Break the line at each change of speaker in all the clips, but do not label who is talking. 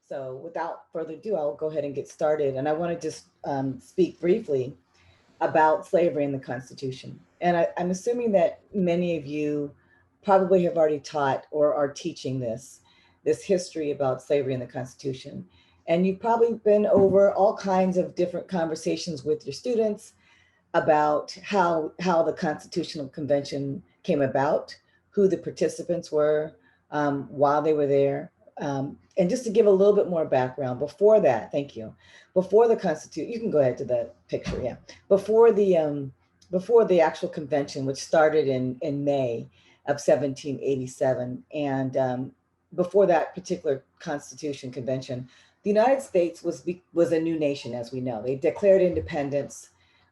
So without further ado, I'll go ahead and get started. And I want to just speak briefly about slavery in the Constitution. And I'm assuming that many of you probably have already taught or are teaching this history about slavery in the Constitution. And you've probably been over all kinds of different conversations with your students about how the Constitutional Convention came about, who the participants were, while they were there. And just to give a little bit more background, before that, thank you. Before the Constitution, you can go ahead to the picture, yeah. Before the actual convention, which started in May of 1787, and before that particular Constitution convention, the United States was a new nation, as we know. They declared independence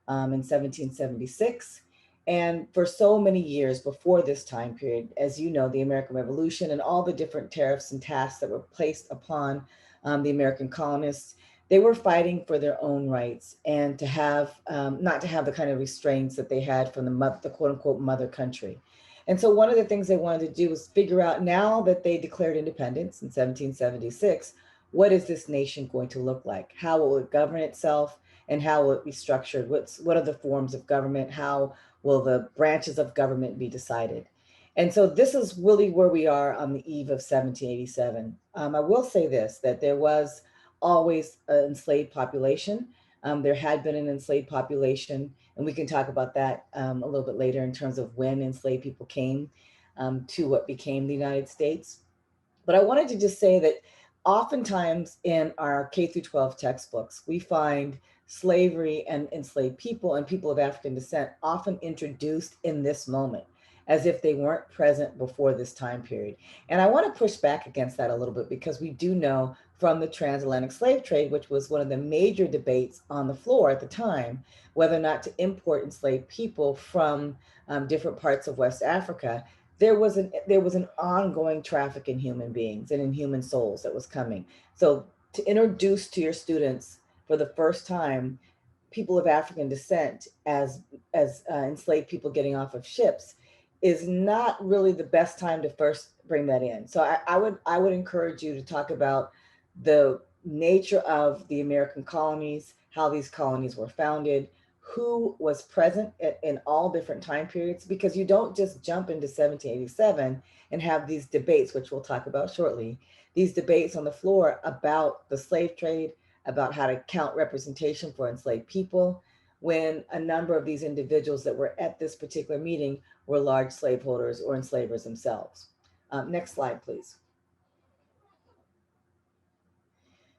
in 1776. And for so many years before this time period, as you know, the American Revolution and all the different tariffs and tasks that were placed upon the American colonists, they were fighting for their own rights and to have, not to have the kind of restraints that they had from the quote unquote mother country. And so one of the things they wanted to do was figure out, now that they declared independence in 1776, what is this nation going to look like? How will it govern itself? And how will it be structured? What are the forms of government? How will the branches of government be decided? And so this is really where we are on the eve of 1787. I will say this, that there was always an enslaved population. There had been an enslaved population, and we can talk about that a little bit later in terms of when enslaved people came to what became the United States. But I wanted to just say that oftentimes in our K through 12 textbooks, we find slavery and enslaved people and people of African descent often introduced in this moment, as if they weren't present before this time period. And I want to push back against that a little bit, because we do know from the transatlantic slave trade, which was one of the major debates on the floor at the time, whether or not to import enslaved people from different parts of West Africa, there was an ongoing traffic in human beings and in human souls that was coming. So to introduce to your students for the first time people of African descent as enslaved people getting off of ships is not really the best time to first bring that in. So I would encourage you to talk about the nature of the American colonies, how these colonies were founded, who was present in all different time periods, because you don't just jump into 1787 and have these debates, which we'll talk about shortly, these debates on the floor about the slave trade, about how to count representation for enslaved people, when a number of these individuals that were at this particular meeting were large slaveholders or enslavers themselves. Next slide, please.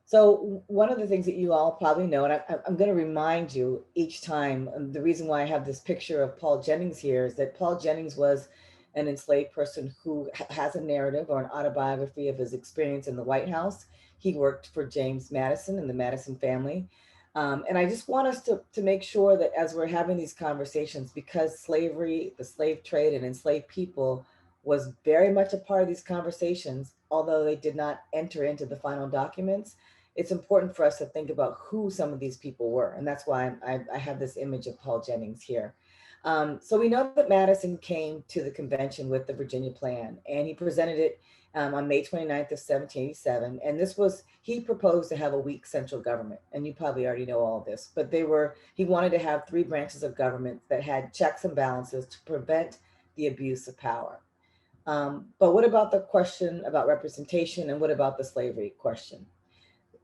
So one of the things that you all probably know, and I'm going to remind you each time, the reason why I have this picture of Paul Jennings here is that Paul Jennings was an enslaved person who has a narrative or an autobiography of his experience in the White House. He worked for James Madison and the Madison family. And I just want us to make sure that as we're having these conversations, because slavery, the slave trade, and enslaved people was very much a part of these conversations, although they did not enter into the final documents, it's important for us to think about who some of these people were. And that's why I have this image of Paul Jennings here. So we know that Madison came to the convention with the Virginia Plan, and he presented it on May 29th of 1787. And he proposed to have a weak central government. And you probably already know all this, but he wanted to have three branches of government that had checks and balances to prevent the abuse of power. But what about the question about representation, and what about the slavery question?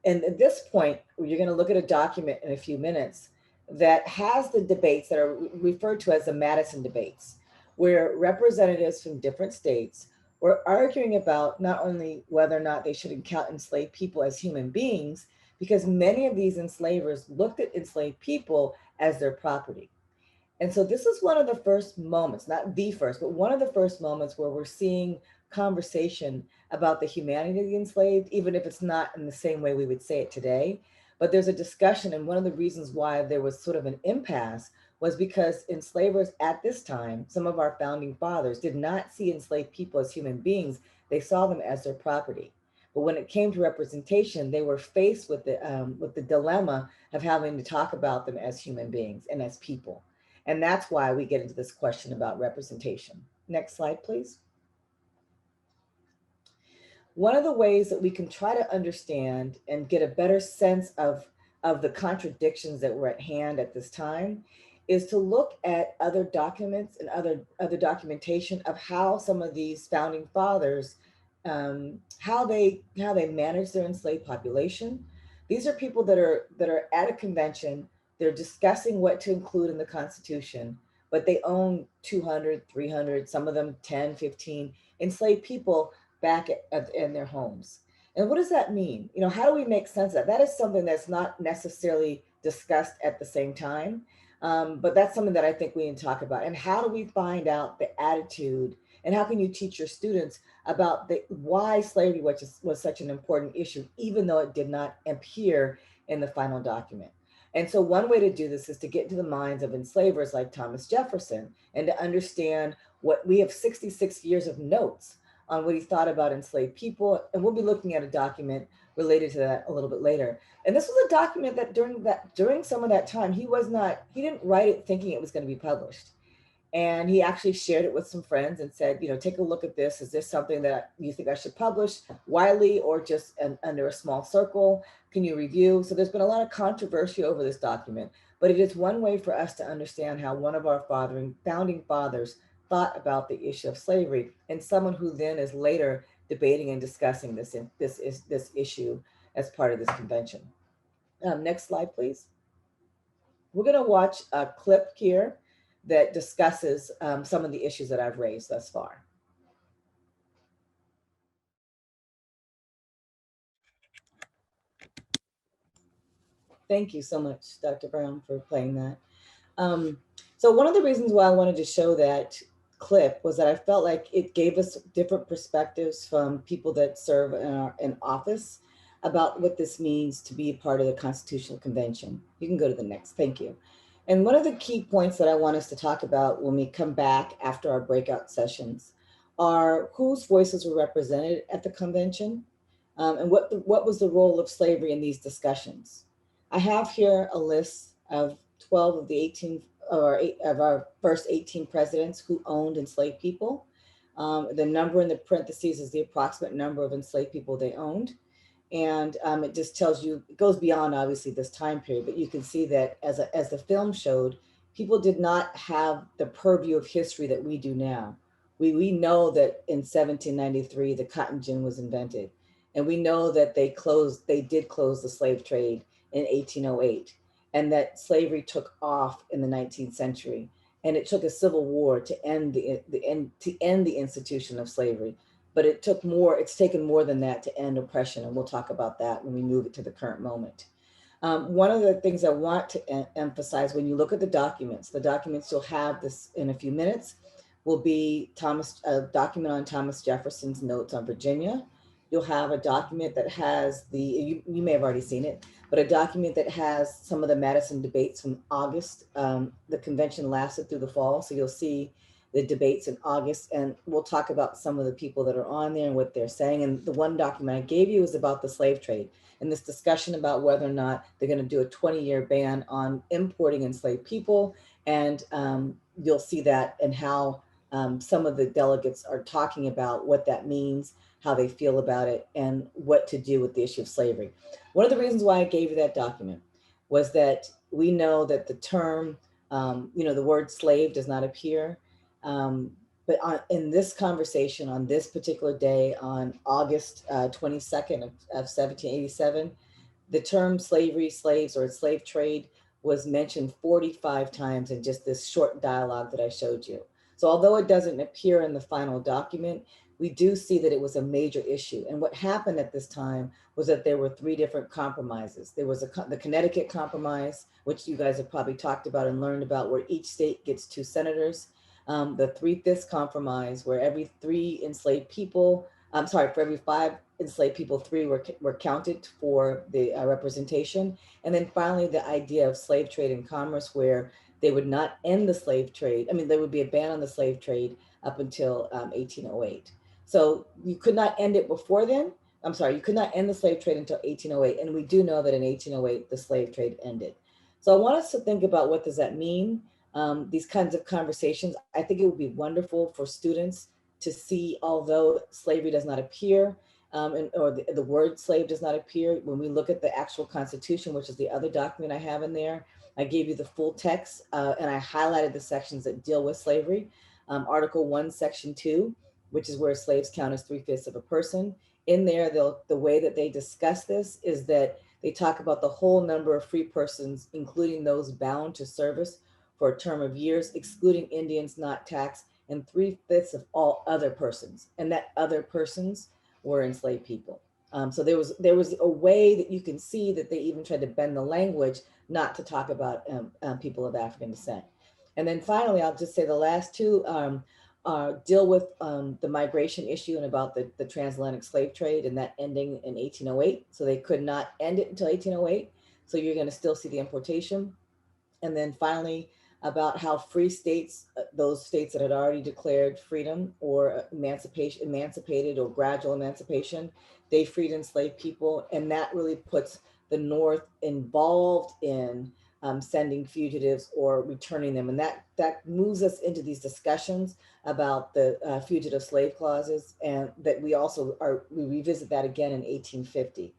And at this point, you're going to look at a document in a few minutes that has the debates that are referred to as the Madison Debates, where representatives from different states were arguing about not only whether or not they should count enslaved people as human beings, because many of these enslavers looked at enslaved people as their property. And so this is one of the first moments, not the first, but one of the first moments where we're seeing conversation about the humanity of the enslaved, even if it's not in the same way we would say it today. But there's a discussion, and one of the reasons why there was sort of an impasse was because enslavers at this time, some of our founding fathers, did not see enslaved people as human beings. They saw them as their property. But when it came to representation, they were faced with the dilemma of having to talk about them as human beings and as people. And that's why we get into this question about representation. Next slide, please. One of the ways that we can try to understand and get a better sense of the contradictions that were at hand at this time is to look at other documents and other documentation of how some of these founding fathers, how they managed their enslaved population. These are people that are at a convention. They're discussing what to include in the Constitution, but they own 200, 300, some of them 10, 15 enslaved people back in their homes. And what does that mean? How do we make sense of that? That is something that's not necessarily discussed at the same time, but that's something that I think we need to talk about. And how do we find out the attitude? And how can you teach your students about why slavery was such an important issue, even though it did not appear in the final document? And so, one way to do this is to get into the minds of enslavers like Thomas Jefferson and to understand what we have 66 years of notes on what he thought about enslaved people. And we'll be looking at a document related to that a little bit later. And this was a document that during some of that time, he didn't write it thinking it was going to be published. And he actually shared it with some friends and said, take a look at this. Is this something that you think I should publish widely or just under a small circle? Can you review? So there's been a lot of controversy over this document, but it is one way for us to understand how one of our founding fathers thought about the issue of slavery, and someone who then is later debating and discussing this issue as part of this convention. Next slide, please. We're going to watch a clip here that discusses some of the issues that I've raised thus far. Thank you so much, Dr. Brown, for playing that. So one of the reasons why I wanted to show that clip was that I felt like it gave us different perspectives from people that serve in office about what this means to be a part of the Constitutional Convention. You can go to the next, thank you. And one of the key points that I want us to talk about when we come back after our breakout sessions are whose voices were represented at the convention, and what was the role of slavery in these discussions. I have here a list of 12 of the 18 or 8 of our first 18 presidents who owned enslaved people. The number in the parentheses is the approximate number of enslaved people they owned. And it just tells you, it goes beyond obviously this time period, but you can see that as the film showed, people did not have the purview of history that we do now. We know that in 1793, the cotton gin was invented. And we know that they did close the slave trade in 1808, and that slavery took off in the 19th century. And it took a civil war to end the institution of slavery. But it's taken more than that to end oppression. And we'll talk about that when we move it to the current moment. One of the things I want to emphasize when you look at the documents you'll have this in a few minutes will be a document on Thomas Jefferson's notes on Virginia. You'll have a document that has you may have already seen it, but a document that has some of the Madison debates from August. The convention lasted through the fall, so you'll see the debates in August, and we'll talk about some of the people that are on there and what they're saying. And the one document I gave you is about the slave trade and this discussion about whether or not they're going to do a 20-year ban on importing enslaved people. And you'll see that and how some of the delegates are talking about what that means, how they feel about it, and what to do with the issue of slavery. One of the reasons why I gave you that document was that we know that the term, the word slave does not appear. But in this conversation on this particular day, on August 22nd of 1787, the term slavery, slaves, or slave trade was mentioned 45 times in just this short dialogue that I showed you. So although it doesn't appear in the final document, we do see that it was a major issue. And what happened at this time was that there were 3 different compromises. There was the Connecticut Compromise, which you guys have probably talked about and learned about, where each state gets 2 senators. The 3/5 Compromise, where every 3 enslaved people, for every 5 enslaved people, 3 were counted for the representation. And then finally, the idea of slave trade and commerce, where they would not end the slave trade. I mean, there would be a ban on the slave trade up until 1808. So you could not end it before then. You could not end the slave trade until 1808. And we do know that in 1808, the slave trade ended. So I want us to think about, what does that mean? These kinds of conversations. I think it would be wonderful for students to see, although slavery does not appear or the word slave does not appear. When we look at the actual Constitution, which is the other document I have in there, I gave you the full text, and I highlighted the sections that deal with slavery. Article 1, Section 2, which is where slaves count as 3/5 of a person. In there, the way that they discuss this is that they talk about the whole number of free persons, including those bound to service for a term of years, excluding Indians not taxed, and 3/5 of all other persons. And that other persons were enslaved people. So there was a way that you can see that they even tried to bend the language not to talk about people of African descent. And then finally, I'll just say the last two deal with the migration issue and about the transatlantic slave trade and that ending in 1808. So they could not end it until 1808. So you're going to still see the importation. And then finally, about how free states, those states that had already declared freedom or emancipated or gradual emancipation, they freed enslaved people. And that really puts the North involved in sending fugitives or returning them. And that moves us into these discussions about the fugitive slave clauses, and that we revisit that again in 1850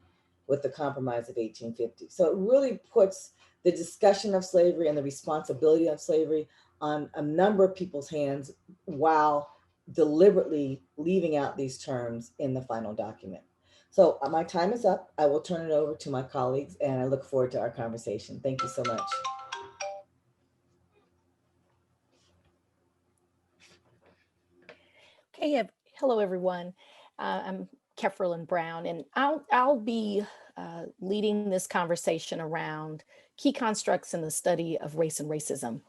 with the Compromise of 1850. So it really puts the discussion of slavery and the responsibility of slavery on a number of people's hands while deliberately leaving out these terms in the final document. So my time is up. I will turn it over to my colleagues, and I look forward to our conversation. Thank you so much.
Okay, hello everyone. I'm Kefrelyn Brown, and I'll be leading this conversation around key constructs in the study of race and racism.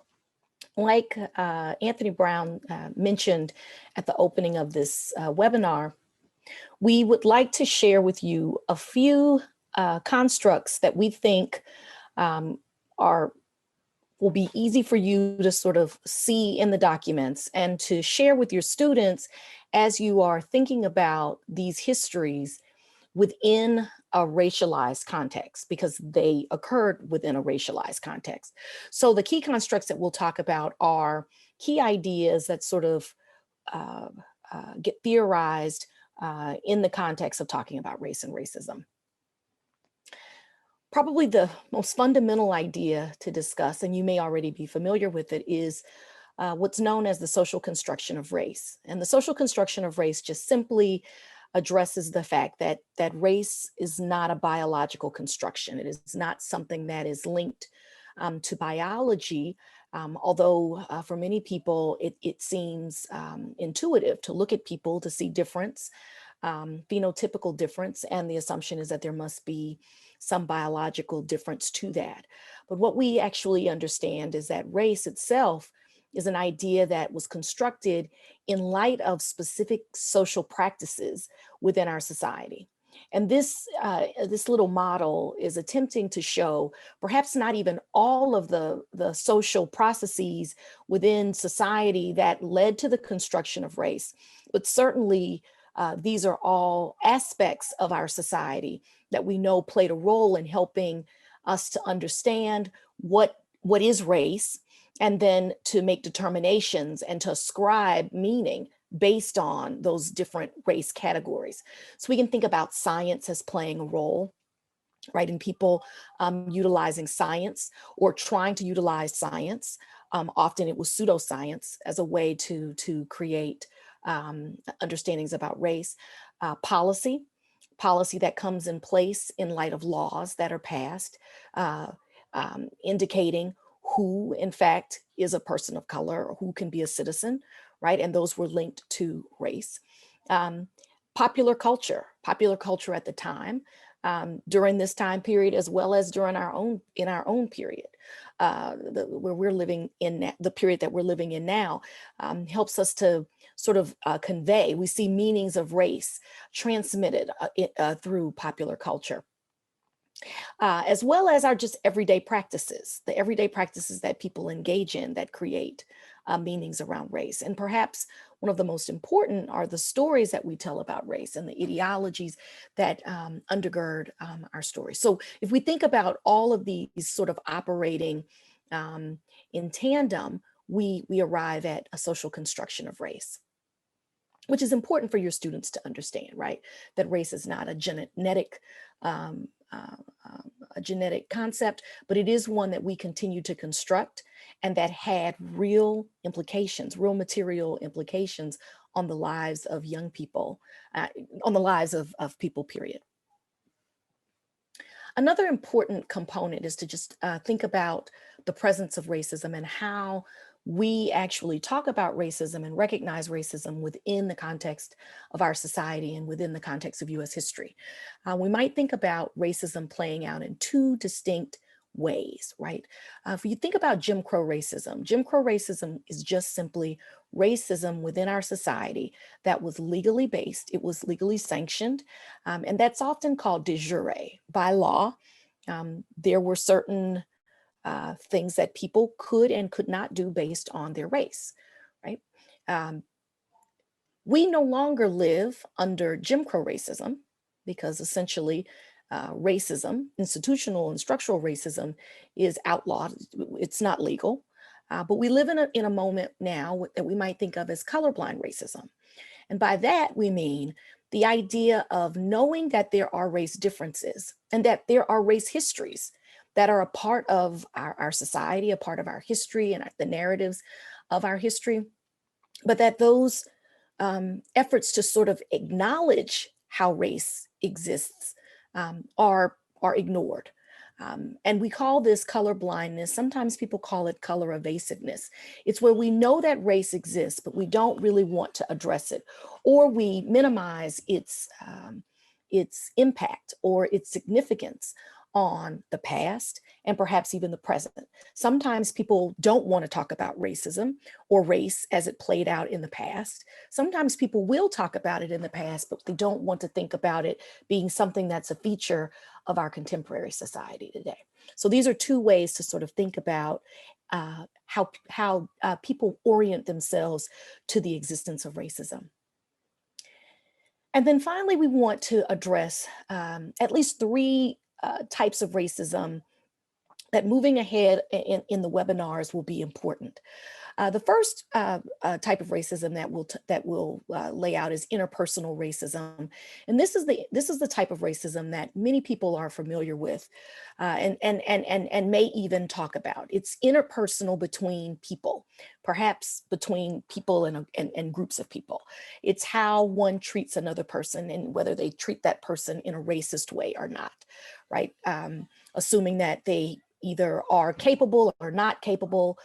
Like Anthony Brown mentioned at the opening of this webinar, we would like to share with you a few constructs that we think will be easy for you to sort of see in the documents and to share with your students as you are thinking about these histories within a racialized context, because they occurred within a racialized context. So the key constructs that we'll talk about are key ideas that sort of get theorized in the context of talking about race and racism. Probably the most fundamental idea to discuss, and you may already be familiar with it, is what's known as the social construction of race. And the social construction of race just simply addresses the fact that race is not a biological construction. It is not something that is linked to biology, although for many people it seems intuitive to look at people to see difference, phenotypical difference, and the assumption is that there must be some biological difference to that. But what we actually understand is that race itself is an idea that was constructed in light of specific social practices within our society. And this little model is attempting to show perhaps not even all of the social processes within society that led to the construction of race, but certainly these are all aspects of our society that we know played a role in helping us to understand what is race, and then to make determinations and to ascribe meaning based on those different race categories. So we can think about science as playing a role, right, in people utilizing science or trying to utilize science. Often it was pseudoscience as a way to create understandings about race. Policy that comes in place in light of laws that are passed, indicating who in fact is a person of color or who can be a citizen, right? And those were linked to race. Popular culture at the time, during this time period, as well as during our own period, where we're living in, the period that we're living in now, helps us to sort of convey. We see meanings of race transmitted through popular culture. As well as our just everyday practices, the everyday practices that people engage in that create meanings around race. And perhaps one of the most important are the stories that we tell about race and the ideologies that undergird our stories. So if we think about all of these sort of operating in tandem, we arrive at a social construction of race. which is important for your students to understand, right? That race is not a um, uh, a genetic concept, but it is one that we continue to construct and that had real implications, real material implications on the lives of young people, on the lives of people, period. Another important component is to just think about the presence of racism and how we actually talk about racism and recognize racism within the context of our society and within the context of US history. We might think about racism playing out in two distinct ways, right? If you think about Jim Crow racism is just simply racism within our society that was legally based, it was legally sanctioned, and that's often called de jure by law. There were certain things that people could and could not do based on their race, right? Um, we no longer live under Jim Crow racism because essentially racism, institutional and structural racism, is outlawed. It's not legal. But we live in a moment now that we might think of as colorblind racism. And by that, we mean the idea of knowing that there are race differences and that there are race histories that are a part of our society, a part of our history and the narratives of our history, but that those efforts to sort of acknowledge how race exists are ignored. And we call this color blindness. Sometimes people call it color evasiveness. It's where we know that race exists, but we don't really want to address it, or we minimize its impact or its significance on the past and perhaps even the present. Sometimes people don't want to talk about racism or race as it played out in the past. Sometimes people will talk about it in the past, but they don't want to think about it being something that's a feature of our contemporary society today. So these are two ways to sort of think about how people orient themselves to the existence of racism. And then finally, we want to address at least three types of racism that moving ahead in the webinars will be important. The first type of racism that we'll lay out is interpersonal racism, and this is the type of racism that many people are familiar with, and may even talk about. It's interpersonal between people, perhaps between people and groups of people. It's how one treats another person and whether they treat that person in a racist way or not, right? Assuming that they either are capable or not capable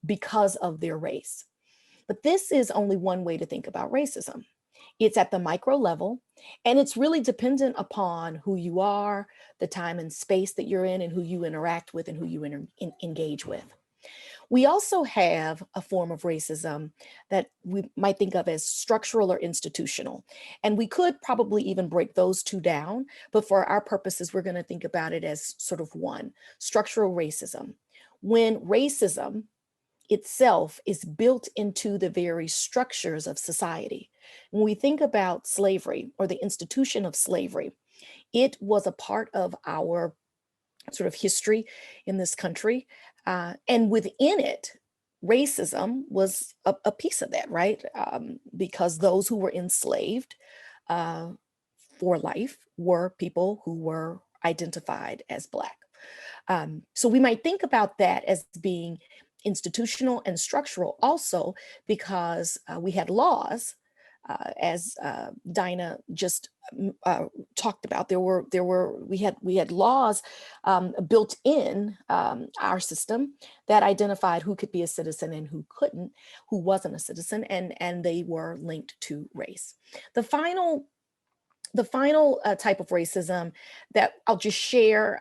because of their race. But this is only one way to think about racism. It's at the micro level, and it's really dependent upon who you are, the time and space that you're in, and who you interact with and who you engage with. We also have a form of racism that we might think of as structural or institutional. And we could probably even break those two down, but for our purposes, we're going to think about it as sort of one: structural racism. When racism itself is built into the very structures of society. When we think about slavery or the institution of slavery, it was a part of our sort of history in this country. And within it, racism was a piece of that, right? Because those who were enslaved for life were people who were identified as Black. So we might think about that as being institutional and structural also because we had laws, as Dinah just talked about. We had laws built in our system that identified who could be a citizen and who couldn't, who wasn't a citizen, and they were linked to race. The final type of racism that I'll just share,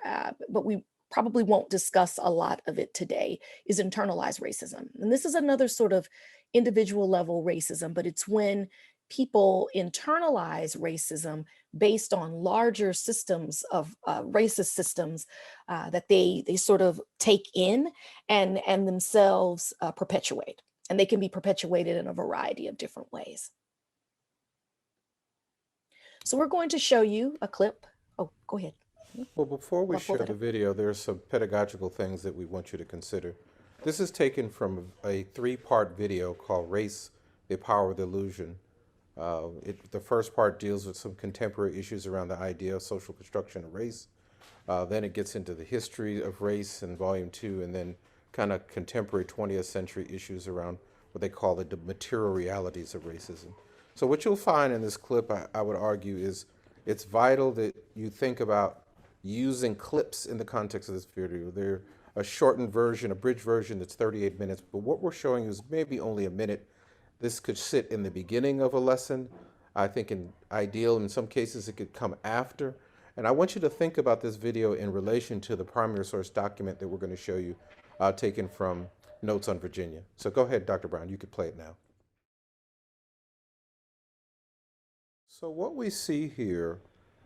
but we probably won't discuss a lot of it today, is internalized racism. And this is another sort of individual level racism, but it's when people internalize racism based on larger systems of racist systems that they sort of take in and themselves perpetuate. And they can be perpetuated in a variety of different ways. So we're going to show you a clip. Oh, go ahead.
Well, before we show the video, there are some pedagogical things that we want you to consider. This is taken from a three-part video called Race, the Power of the Illusion, The first part deals with some contemporary issues around the idea of social construction of race. Then it gets into the history of race in volume 2, and then kind of contemporary 20th century issues around what they call the material realities of racism. So what you'll find in this clip, I would argue, is it's vital that you think about using clips in the context of this video. They're a shortened version, a bridge version that's 38 minutes, but what we're showing you is maybe only a minute. This could sit in the beginning of a lesson. I think in some cases it could come after. And I want you to think about this video in relation to the primary source document that we're going to show you, taken from Notes on Virginia. So go ahead, Dr. Brown, you could play it now. So what we see here,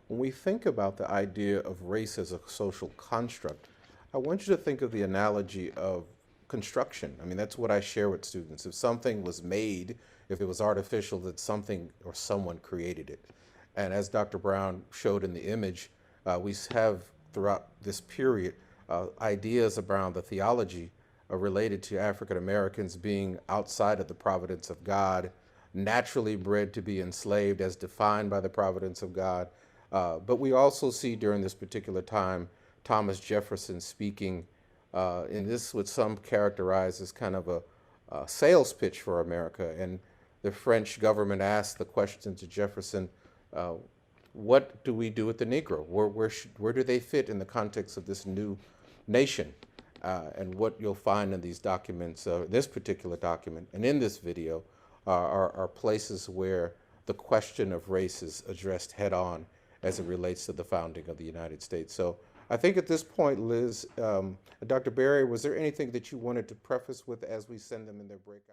when we think about the idea of race as a social construct, I want you to think of the analogy of construction. I mean, that's what I share with students. If something was made, if it was artificial, that something or someone created it. And as Dr. Brown showed in the image, we have throughout this period ideas around the theology related to African Americans being outside of the providence of God, naturally bred to be enslaved as defined by the providence of God. But we also see during this particular time Thomas Jefferson speaking in this, what some characterize as kind of a sales pitch for America. And the French government asked the question to Jefferson, what do we do with the Negro? Where do they fit in the context of this new nation? And what you'll find in these documents, this particular document, and in this video, are places where the question of race is addressed head on as it relates to the founding of the United States. So I think at this point, Liz, Dr. Berry, was there anything that you wanted to preface with as we send them in their breakout?